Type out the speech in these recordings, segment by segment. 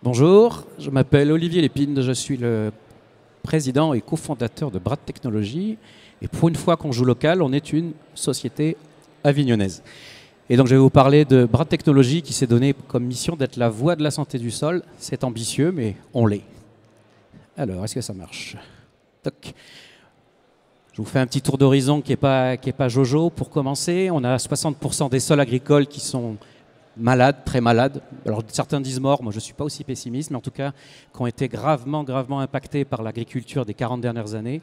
Bonjour, je m'appelle Olivier Lépine, je suis le président et cofondateur de Brad Technologies. Et pour une fois qu'on joue local, on est une société avignonnaise. Et donc je vais vous parler de Brad Technologies qui s'est donné comme mission d'être la voix de la santé du sol. C'est ambitieux, mais on l'est. Alors, est-ce que ça marche? Toc. Je vous fais un petit tour d'horizon qui n'est pas jojo pour commencer. On a 60% des sols agricoles qui sont malades, très malades. Alors certains disent morts, moi je ne suis pas aussi pessimiste, mais en tout cas qui ont été gravement impactés par l'agriculture des 40 dernières années.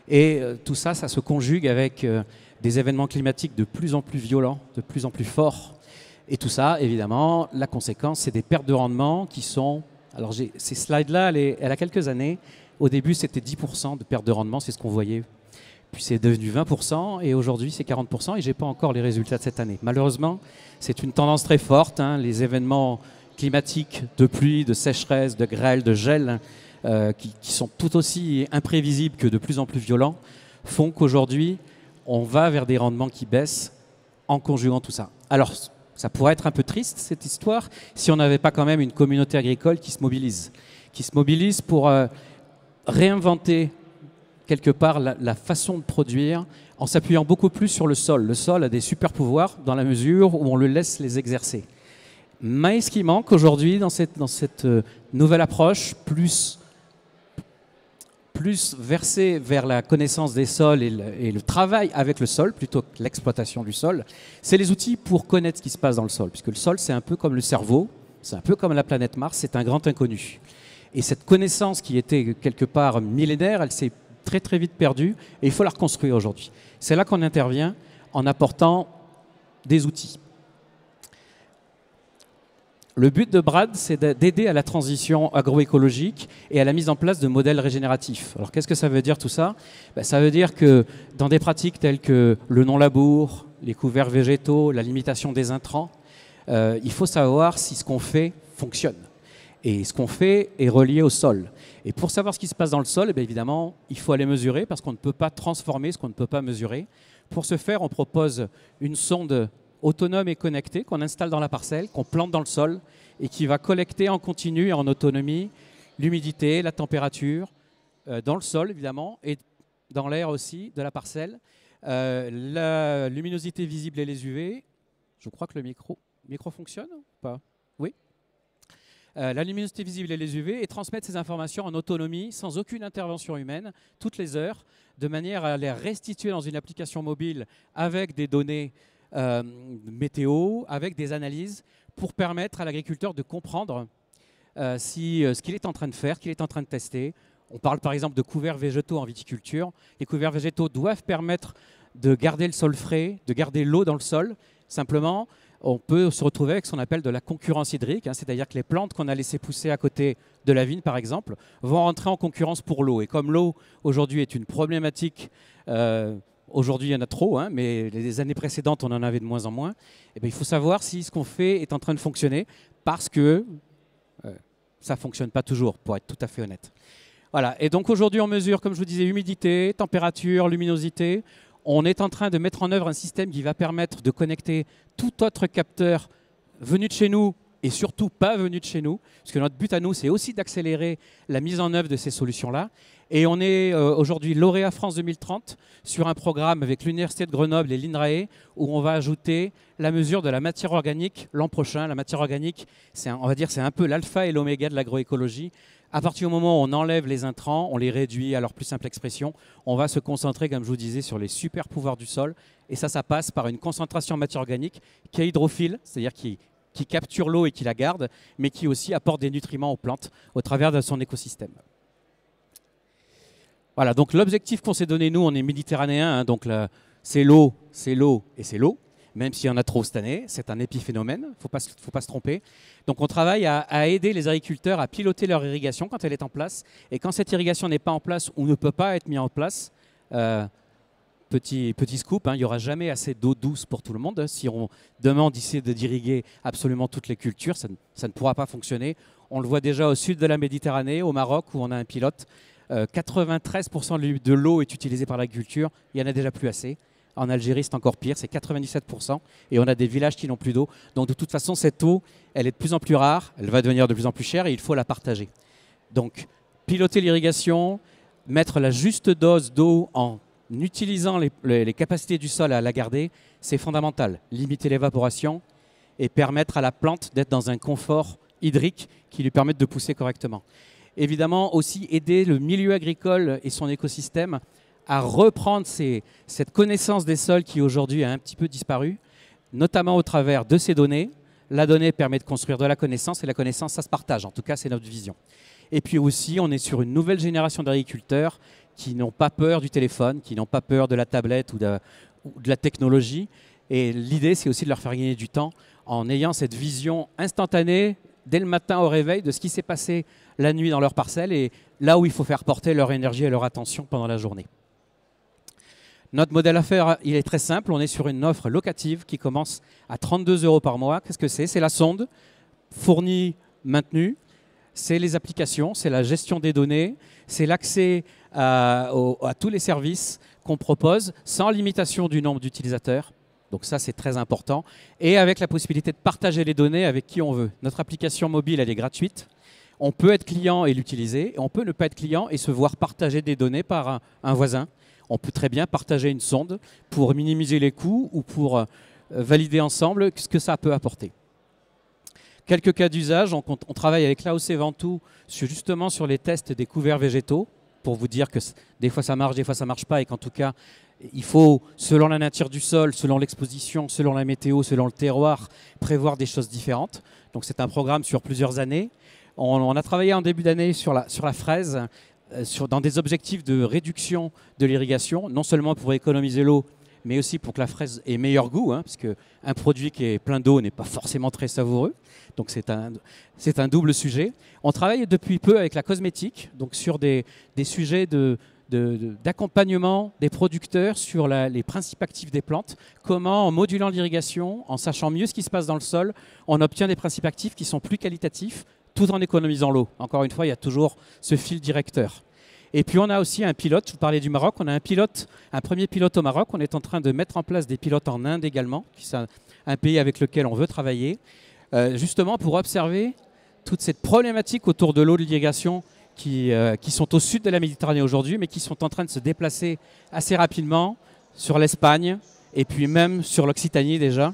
Et tout ça, ça se conjugue avec des événements climatiques de plus en plus violents, de plus en plus forts. Et tout ça, évidemment, la conséquence, c'est des pertes de rendement qui sont... Alors ces slides-là, elle a quelques années. Au début, c'était 10% de perte de rendement, c'est ce qu'on voyait. Puis c'est devenu 20% et aujourd'hui c'est 40% et je n'ai pas encore les résultats de cette année. Malheureusement, c'est une tendance très forte. Les événements climatiques de pluie, de sécheresse, de grêle, de gel, qui sont tout aussi imprévisibles que de plus en plus violents, font qu'aujourd'hui, on va vers des rendements qui baissent en conjuguant tout ça. Alors, ça pourrait être un peu triste, cette histoire, si on n'avait pas quand même une communauté agricole qui se mobilise pour réinventer quelque part la façon de produire en s'appuyant beaucoup plus sur le sol. Le sol a des super pouvoirs dans la mesure où on le laisse les exercer. Mais ce qui manque aujourd'hui dans cette nouvelle approche, plus versée vers la connaissance des sols et le travail avec le sol, plutôt que l'exploitation du sol, c'est les outils pour connaître ce qui se passe dans le sol. Puisque le sol, c'est un peu comme le cerveau, c'est un peu comme la planète Mars, c'est un grand inconnu. Et cette connaissance qui était quelque part millénaire, elle s'est très vite perdue et il faut la reconstruire aujourd'hui. C'est là qu'on intervient en apportant des outils. Le but de Brad, c'est d'aider à la transition agroécologique et à la mise en place de modèles régénératifs. Alors qu'est-ce que ça veut dire tout ça? Ça veut dire que dans des pratiques telles que le non-labour, les couverts végétaux, la limitation des intrants, il faut savoir si ce qu'on fait fonctionne. Et ce qu'on fait est relié au sol. Et pour savoir ce qui se passe dans le sol, évidemment, il faut aller mesurer parce qu'on ne peut pas transformer ce qu'on ne peut pas mesurer. Pour ce faire, on propose une sonde autonome et connectée qu'on installe dans la parcelle, qu'on plante dans le sol et qui va collecter en continu et en autonomie l'humidité, la température, dans le sol évidemment et dans l'air aussi de la parcelle, la luminosité visible et les UV. Je crois que le micro fonctionne ou pas? Oui. La luminosité visible et les UV et transmettre ces informations en autonomie sans aucune intervention humaine toutes les heures de manière à les restituer dans une application mobile avec des données météo, avec des analyses pour permettre à l'agriculteur de comprendre ce qu'il est en train de faire, qu'il est en train de tester. On parle par exemple de couverts végétaux en viticulture. Les couverts végétaux doivent permettre de garder le sol frais, de garder l'eau dans le sol. Simplement, on peut se retrouver avec ce qu'on appelle de la concurrence hydrique, c'est-à-dire que les plantes qu'on a laissées pousser à côté de la vigne, par exemple, vont rentrer en concurrence pour l'eau. Et comme l'eau, aujourd'hui, est une problématique, aujourd'hui, il y en a trop, mais les années précédentes, on en avait de moins en moins, il faut savoir si ce qu'on fait est en train de fonctionner, parce que ça ne fonctionne pas toujours, pour être tout à fait honnête. Voilà. Et donc aujourd'hui, on mesure, comme je vous disais, humidité, température, luminosité. On est en train de mettre en œuvre un système qui va permettre de connecter tout autre capteur venu de chez nous et surtout pas venu de chez nous, parce que notre but à nous, c'est aussi d'accélérer la mise en œuvre de ces solutions-là. Et on est aujourd'hui lauréat France 2030 sur un programme avec l'Université de Grenoble et l'INRAE où on va ajouter la mesure de la matière organique l'an prochain. La matière organique, on va dire, c'est un peu l'alpha et l'oméga de l'agroécologie. À partir du moment où on enlève les intrants, on les réduit à leur plus simple expression, on va se concentrer, comme je vous disais, sur les super pouvoirs du sol. Et ça passe par une concentration en matière organique qui est hydrophile, c'est-à-dire qui capture l'eau et qui la garde, mais qui aussi apporte des nutriments aux plantes au travers de son écosystème. Voilà, donc l'objectif qu'on s'est donné, nous, on est méditerranéen, donc c'est l'eau et c'est l'eau. Même s'il y en a trop cette année, c'est un épiphénomène, il ne faut pas se tromper. Donc on travaille à aider les agriculteurs à piloter leur irrigation quand elle est en place. Et quand cette irrigation n'est pas en place ou ne peut pas être mise en place, petit scoop, il n'y aura jamais assez d'eau douce pour tout le monde. Si on demande ici d'irriguer absolument toutes les cultures, ça ne pourra pas fonctionner. On le voit déjà au sud de la Méditerranée, au Maroc, où on a un pilote. 93% de l'eau est utilisée par l'agriculture, il n'y en a déjà plus assez. En Algérie, c'est encore pire, c'est 97%. Et on a des villages qui n'ont plus d'eau. Donc de toute façon, cette eau, elle est de plus en plus rare, elle va devenir de plus en plus chère et il faut la partager. Donc piloter l'irrigation, mettre la juste dose d'eau en utilisant les capacités du sol à la garder, c'est fondamental. Limiter l'évaporation et permettre à la plante d'être dans un confort hydrique qui lui permette de pousser correctement. Évidemment, aussi aider le milieu agricole et son écosystème à reprendre cette connaissance des sols qui aujourd'hui a un petit peu disparu, notamment au travers de ces données. La donnée permet de construire de la connaissance et la connaissance, ça se partage. En tout cas, c'est notre vision. Et puis aussi, on est sur une nouvelle génération d'agriculteurs qui n'ont pas peur du téléphone, qui n'ont pas peur de la tablette ou de la technologie. Et l'idée, c'est aussi de leur faire gagner du temps en ayant cette vision instantanée dès le matin au réveil de ce qui s'est passé la nuit dans leur parcelle et là où il faut faire porter leur énergie et leur attention pendant la journée. Notre modèle d'affaires, il est très simple. On est sur une offre locative qui commence à 32 € par mois. Qu'est-ce que c'est? C'est la sonde fournie, maintenue. C'est les applications, c'est la gestion des données, c'est l'accès à tous les services qu'on propose sans limitation du nombre d'utilisateurs. Donc ça, c'est très important. Et avec la possibilité de partager les données avec qui on veut. Notre application mobile, elle est gratuite. On peut être client et l'utiliser. Et on peut ne pas être client et se voir partager des données par un voisin. On peut très bien partager une sonde pour minimiser les coûts ou pour valider ensemble ce que ça peut apporter. Quelques cas d'usage, on travaille avec Laos et Ventoux justement sur les tests des couverts végétaux pour vous dire que des fois ça marche, des fois ça ne marche pas et qu'en tout cas, il faut, selon la nature du sol, selon l'exposition, selon la météo, selon le terroir, prévoir des choses différentes. Donc c'est un programme sur plusieurs années. On a travaillé en début d'année sur la fraise, dans des objectifs de réduction de l'irrigation, non seulement pour économiser l'eau, mais aussi pour que la fraise ait meilleur goût, parce qu'un produit qui est plein d'eau n'est pas forcément très savoureux. Donc c'est un double sujet. On travaille depuis peu avec la cosmétique, donc sur des sujets d'accompagnement des producteurs sur les principes actifs des plantes. Comment, en modulant l'irrigation, en sachant mieux ce qui se passe dans le sol, on obtient des principes actifs qui sont plus qualitatifs, tout en économisant l'eau. Encore une fois, il y a toujours ce fil directeur. Et puis on a aussi un pilote, je vous parlais du Maroc, on a un premier pilote au Maroc, on est en train de mettre en place des pilotes en Inde également, qui est un pays avec lequel on veut travailler, justement pour observer toute cette problématique autour de l'eau de l'irrigation qui sont au sud de la Méditerranée aujourd'hui, mais qui sont en train de se déplacer assez rapidement sur l'Espagne et puis même sur l'Occitanie déjà,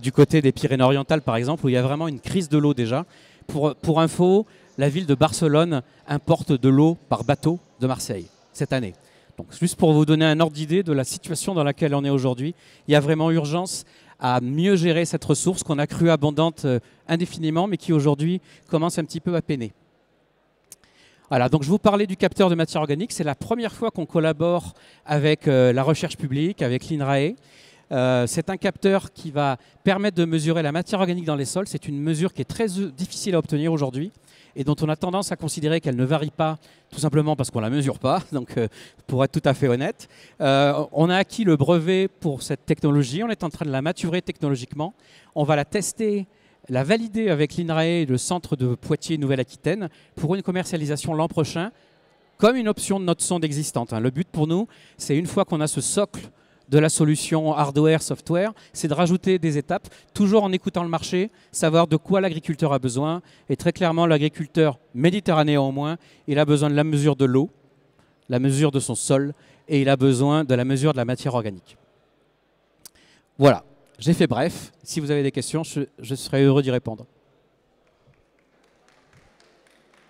du côté des Pyrénées-Orientales par exemple, où il y a vraiment une crise de l'eau déjà. Pour info, la ville de Barcelone importe de l'eau par bateau de Marseille cette année. Donc juste pour vous donner un ordre d'idée de la situation dans laquelle on est aujourd'hui, il y a vraiment urgence à mieux gérer cette ressource qu'on a cru abondante indéfiniment, mais qui aujourd'hui commence un petit peu à peiner. Voilà, donc je vous parlais du capteur de matière organique. C'est la première fois qu'on collabore avec la recherche publique, avec l'INRAE. C'est un capteur qui va permettre de mesurer la matière organique dans les sols. C'est une mesure qui est très difficile à obtenir aujourd'hui et dont on a tendance à considérer qu'elle ne varie pas, tout simplement parce qu'on ne la mesure pas, donc pour être tout à fait honnête. On a acquis le brevet pour cette technologie, on est en train de la maturer technologiquement. On va la tester, la valider avec l'INRAE, le centre de Poitiers Nouvelle-Aquitaine, pour une commercialisation l'an prochain, comme une option de notre sonde existante. Le but pour nous, c'est une fois qu'on a ce socle de la solution hardware, software, c'est de rajouter des étapes, toujours en écoutant le marché, savoir de quoi l'agriculteur a besoin. Et très clairement, l'agriculteur méditerranéen au moins, il a besoin de la mesure de l'eau, la mesure de son sol, et il a besoin de la mesure de la matière organique. Voilà, j'ai fait bref. Si vous avez des questions, je serai heureux d'y répondre.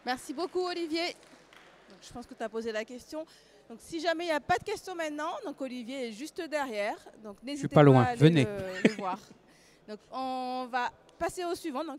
Merci beaucoup, Olivier. Donc, je pense que tu as posé la question. Donc, si jamais il n'y a pas de questions maintenant, donc Olivier est juste derrière. Donc, n'hésitez pas à aller venez le voir. Donc, on va passer au suivant. Donc,